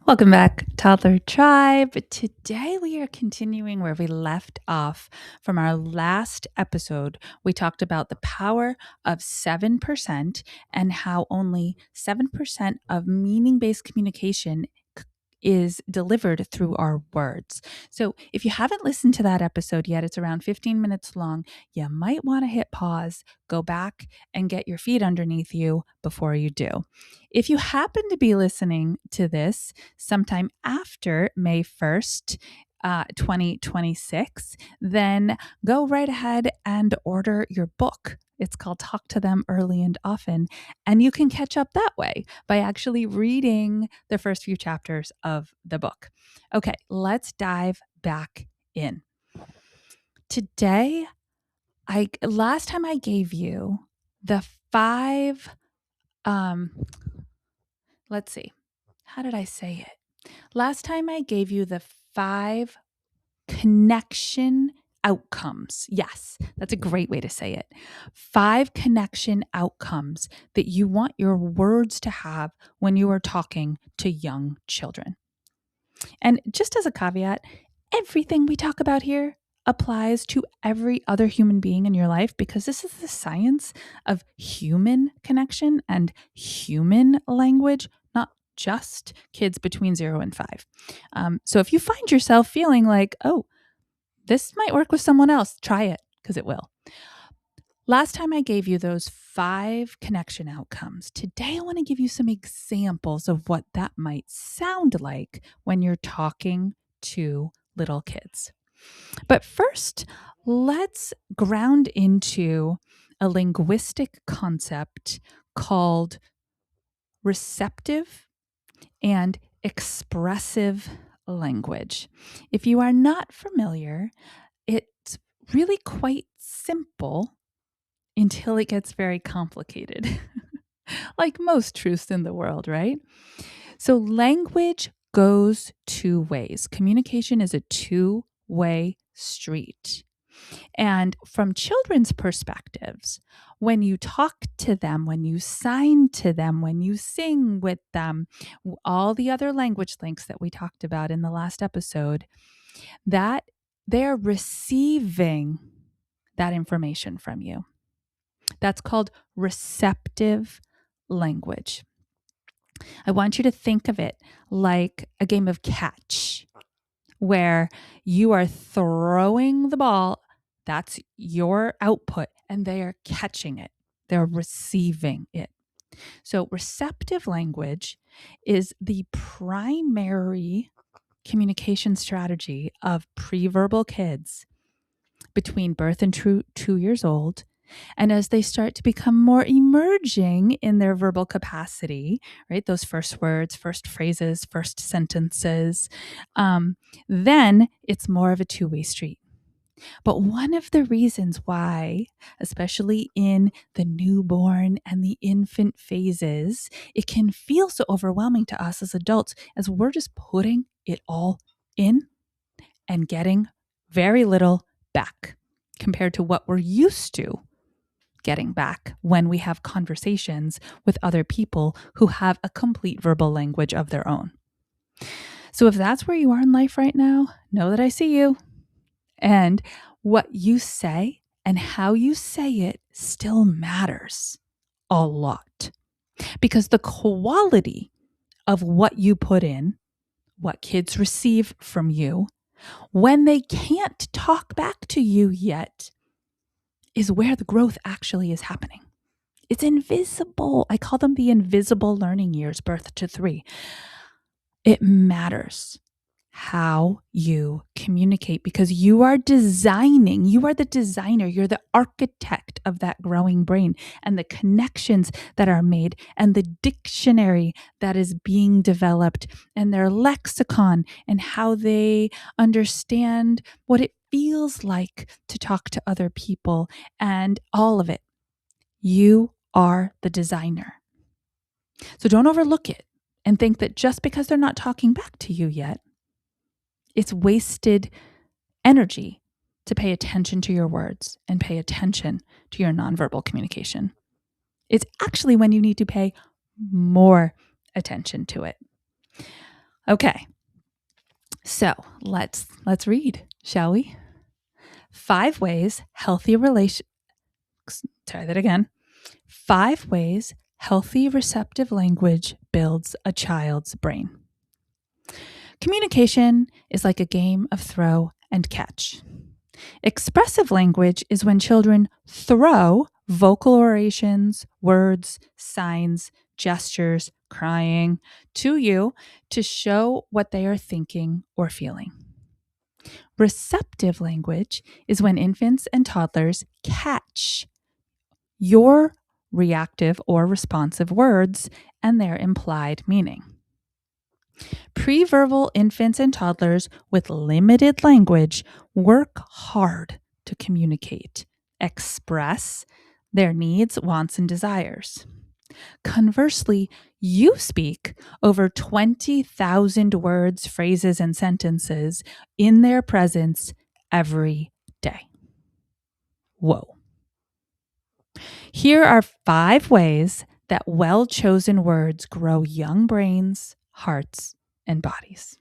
Welcome back, Toddler Tribe. Today we are continuing where we left off from our last episode. We talked about the power of 7% and how only 7% of meaning based communication is delivered through our words. So if you haven't listened to that episode yet, it's around 15 minutes long. You might want to hit pause, go back, and get your feet underneath you before you do. If you happen to be listening to this sometime after May 1st, 2026, then go right ahead and order your book. It's called Talk to Them Early and Often, and you can catch up that way by actually reading the first few chapters of the book. Okay, let's dive back in. Today, last time I gave you the 5 let's see. How did I say it? Last time I gave you the 5 connection outcomes. Yes, that's a great way to say it. 5 connection outcomes that you want your words to have when you are talking to young children. And just as a caveat, everything we talk about here applies to every other human being in your life because this is the science of human connection and human language, not just kids between 0 and 5. So if you find yourself feeling like, oh, this might work with someone else, try it because it will. Last time I gave you those 5 connection outcomes. Today I want to give you some examples of what that might sound like when you're talking to little kids. But first, let's ground into a linguistic concept called receptive and expressive language. If you are not familiar, it's really quite simple until it gets very complicated, like most truths in the world, right? So language goes 2 ways. Communication is a 2-way street. And from children's perspectives, when you talk to them, when you sign to them, when you sing with them, all the other language links that we talked about in the last episode, that they're receiving that information from you. That's called receptive language. I want you to think of it like a game of catch, where you are throwing the ball. That's your output, and they are catching it. They're receiving it. So receptive language is the primary communication strategy of preverbal kids between birth and 2 years old. And as they start to become more emerging in their verbal capacity, right, those first words, first phrases, first sentences, then it's more of a 2-way street. But one of the reasons why, especially in the newborn and the infant phases, it can feel so overwhelming to us as adults as we're just putting it all in and getting very little back compared to what we're used to getting back when we have conversations with other people who have a complete verbal language of their own. So if that's where you are in life right now, know that I see you. And what you say and how you say it still matters a lot. Because the quality of what you put in, what kids receive from you, when they can't talk back to you yet, is where the growth actually is happening. It's invisible. I call them the invisible learning years, birth to 3. It matters how you communicate because you are designing, you are the designer, you're the architect of that growing brain and the connections that are made and the dictionary that is being developed and their lexicon and how they understand what it feels like to talk to other people and all of it. You are the designer. So don't overlook it and think that just because they're not talking back to you yet, it's wasted energy to pay attention to your words and pay attention to your nonverbal communication. It's actually when you need to pay more attention to it. Okay. So let's read, shall we? 5 ways healthy relation. Try that again. 5 ways healthy receptive language builds a child's brain. Communication is like a game of throw and catch. Expressive language is when children throw vocal orations, words, signs, gestures, crying to you to show what they are thinking or feeling. Receptive language is when infants and toddlers catch your reactive or responsive words and their implied meaning. Preverbal infants and toddlers with limited language work hard to communicate, express their needs, wants, and desires. Conversely, you speak over 20,000 words, phrases, and sentences in their presence every day. Whoa. Here are 5 ways that well-chosen words grow young brains, hearts, and bodies.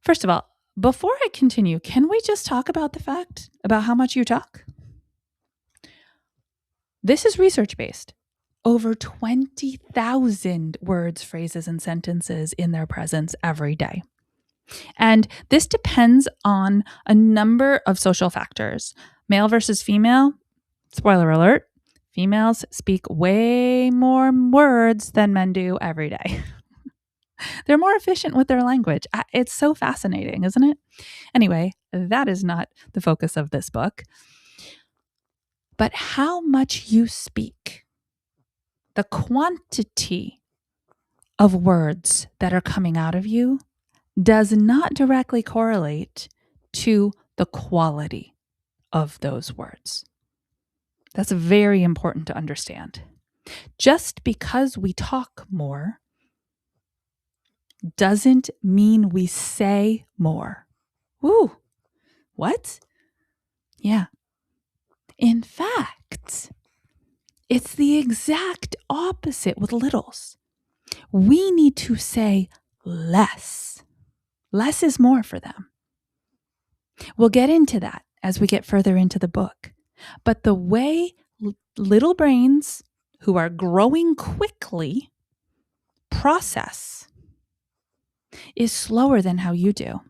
First of all, before I continue, can we just talk about the fact about how much you talk? This is research-based. Over 20,000 words, phrases, and sentences in their presence every day. And this depends on a number of social factors. Male versus female, spoiler alert, females speak way more words than men do every day. They're more efficient with their language. It's so fascinating, isn't it? Anyway, that is not the focus of this book. But how much you speak, the quantity of words that are coming out of you does not directly correlate to the quality of those words. That's very important to understand. Just because we talk more doesn't mean we say more. Woo! What? Yeah. In fact, it's the exact opposite with littles. We need to say less. Less is more for them. We'll get into that as we get further into the book. But the way little brains who are growing quickly process is slower than how you do.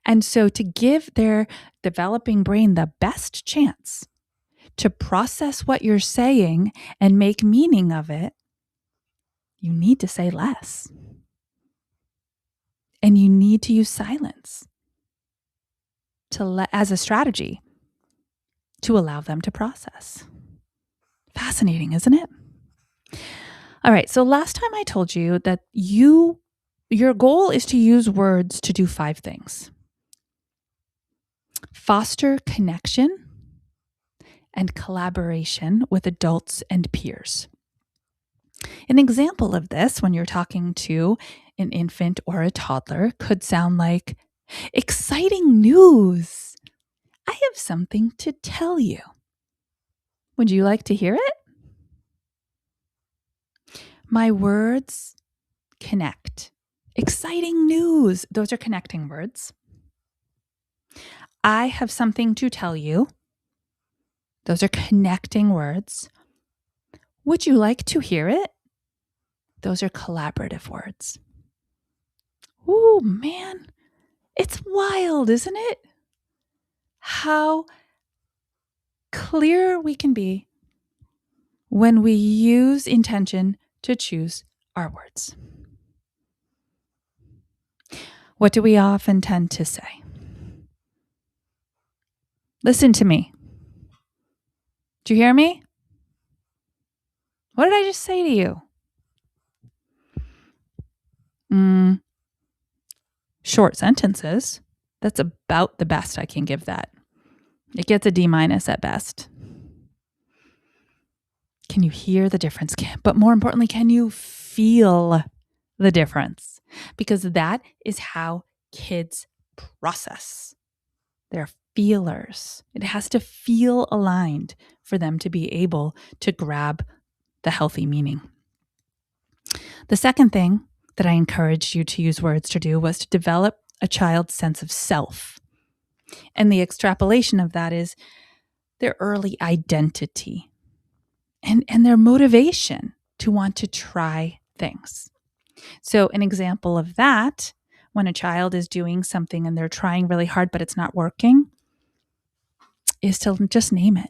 And so to give their developing brain the best chance to process what you're saying and make meaning of it, you need to say less. And you need to use silence as a strategy to allow them to process. Fascinating, isn't it? All right, so last time I told you that your goal is to use words to do 5 things. Foster connection and collaboration with adults and peers. An example of this, when you're talking to an infant or a toddler, could sound like, "Exciting news! I have something to tell you. Would you like to hear it?" My words connect. Exciting news. Those are connecting words. I have something to tell you. Those are connecting words. Would you like to hear it? Those are collaborative words. Ooh, man. It's wild, isn't it? How clear we can be when we use intention to choose our words. What do we often tend to say? Listen to me. Do you hear me? What did I just say to you? Short sentences. That's about the best I can give that. It gets a D- at best. Can you hear the difference? But more importantly, can you feel the difference? Because that is how kids process. They're feelers. It has to feel aligned for them to be able to grab the healthy meaning. The second thing that I encouraged you to use words to do was to develop a child's sense of self. And the extrapolation of that is their early identity and their motivation to want to try things. So an example of that, when a child is doing something and they're trying really hard, but it's not working, is to just name it.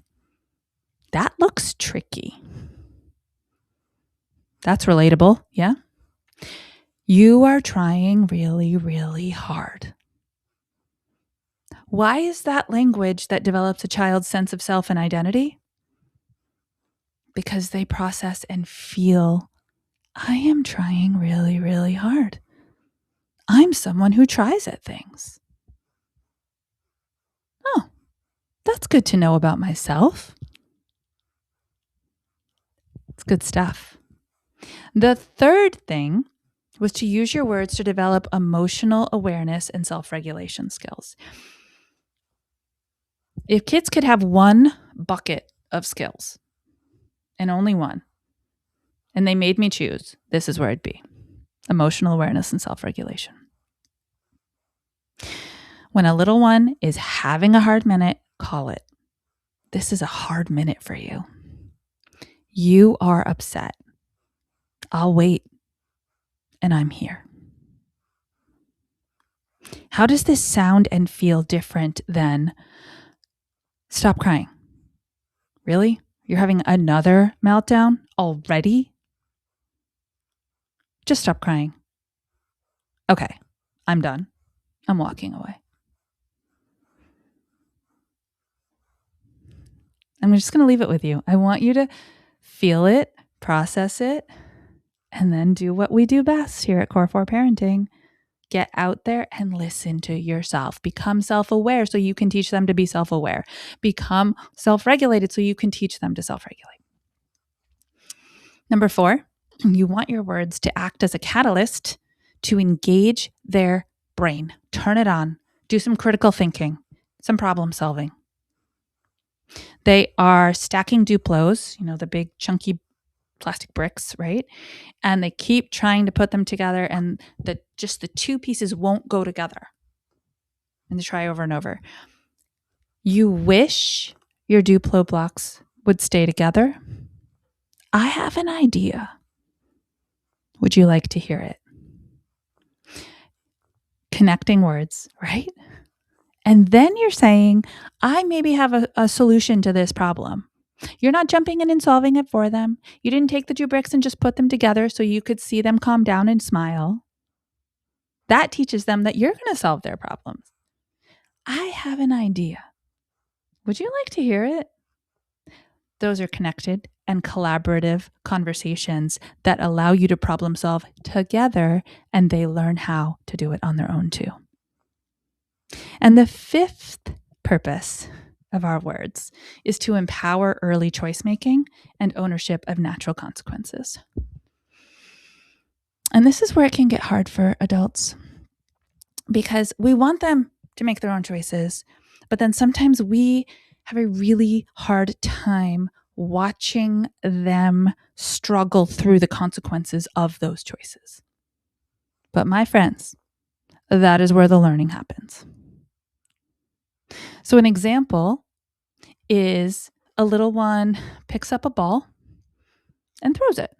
That looks tricky. That's relatable, yeah? You are trying really, really hard. Why is that language that develops a child's sense of self and identity? Because they process and feel, I am trying really, really hard. I'm someone who tries at things. Oh, that's good to know about myself. It's good stuff. The third thing was to use your words to develop emotional awareness and self-regulation skills. If kids could have one bucket of skills, and only one, and they made me choose, this is where it'd be: emotional awareness and self-regulation. When a little one is having a hard minute, call it. This is a hard minute for you. You are upset. I'll wait, and I'm here. How does this sound and feel different than stop crying? Really? You're having another meltdown already? Just stop crying. Okay, I'm done. I'm walking away. I'm just going to leave it with you. I want you to feel it, process it, and then do what we do best here at Core 4 Parenting. Get out there and listen to yourself. Become self-aware so you can teach them to be self-aware. Become self-regulated so you can teach them to self-regulate. Number 4, you want your words to act as a catalyst to engage their brain. Turn it on. Do some critical thinking, some problem solving. They are stacking Duplos, the big chunky plastic bricks, right? And they keep trying to put them together, and the two pieces won't go together. And they try over and over. You wish your Duplo blocks would stay together? I have an idea. Would you like to hear it? Connecting words, right? And then you're saying, I maybe have a solution to this problem. You're not jumping in and solving it for them. You didn't take the 2 bricks and just put them together so you could see them calm down and smile. That teaches them that you're going to solve their problems. I have an idea. Would you like to hear it? Those are connected and collaborative conversations that allow you to problem solve together, and they learn how to do it on their own too. And the 5th purpose of our words is to empower early choice making and ownership of natural consequences. And this is where it can get hard for adults, because we want them to make their own choices, but then sometimes we have a really hard time watching them struggle through the consequences of those choices. But my friends, that is where the learning happens. So an example is a little one picks up a ball and throws it.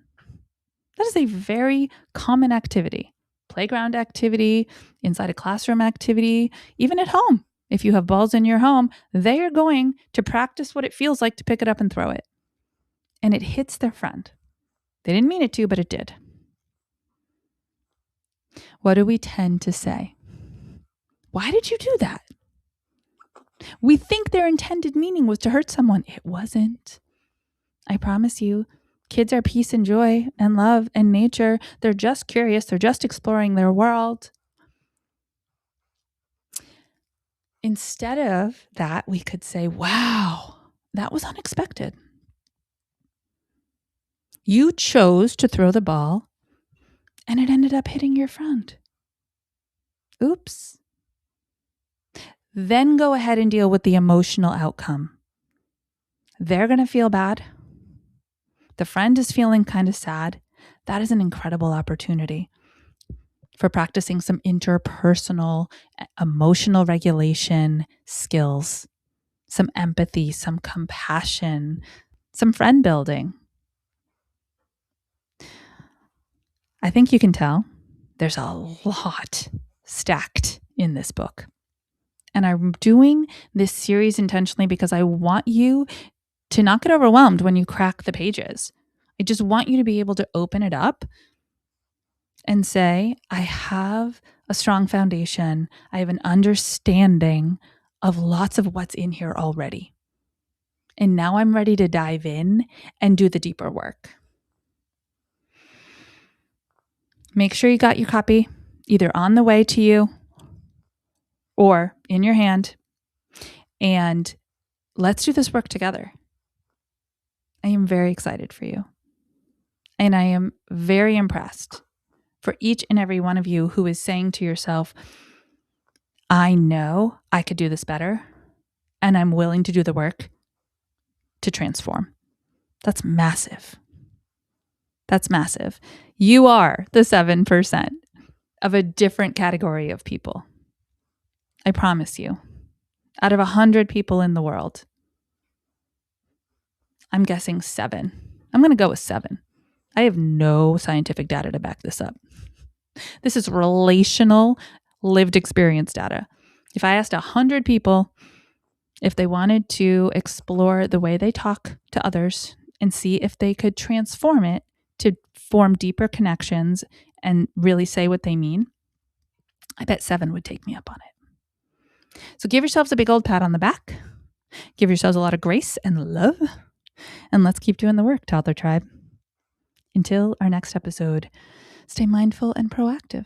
That is a very common activity. Playground activity, inside a classroom activity, even at home. If you have balls in your home, they are going to practice what it feels like to pick it up and throw it. And it hits their friend. They didn't mean it to, but it did. What do we tend to say? Why did you do that? We think their intended meaning was to hurt someone. It wasn't. I promise you, kids are peace and joy and love and nature. They're just curious. They're just exploring their world. Instead of that, we could say, wow, that was unexpected. You chose to throw the ball, and it ended up hitting your friend. Oops. Then go ahead and deal with the emotional outcome. They're going to feel bad. The friend is feeling kind of sad. That is an incredible opportunity. for practicing some interpersonal, emotional regulation skills, some empathy, some compassion, some friend building. I think you can tell there's a lot stacked in this book. And I'm doing this series intentionally because I want you to not get overwhelmed when you crack the pages. I just want you to be able to open it up and say, I have a strong foundation. I have an understanding of lots of what's in here already. And now I'm ready to dive in and do the deeper work. Make sure you got your copy either on the way to you or in your hand. And let's do this work together. I am very excited for you. And I am very impressed for each and every one of you who is saying to yourself, I know I could do this better, and I'm willing to do the work to transform. That's massive. That's massive. You are the 7% of a different category of people. I promise you. Out of 100 people in the world, I'm guessing 7. I'm going to go with 7. I have no scientific data to back this up. This is relational, lived experience data. If I asked 100 people if they wanted to explore the way they talk to others and see if they could transform it to form deeper connections and really say what they mean, I bet 7 would take me up on it. So give yourselves a big old pat on the back. Give yourselves a lot of grace and love. And let's keep doing the work, Toddler Tribe. Until our next episode, stay mindful and proactive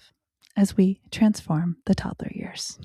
as we transform the toddler years.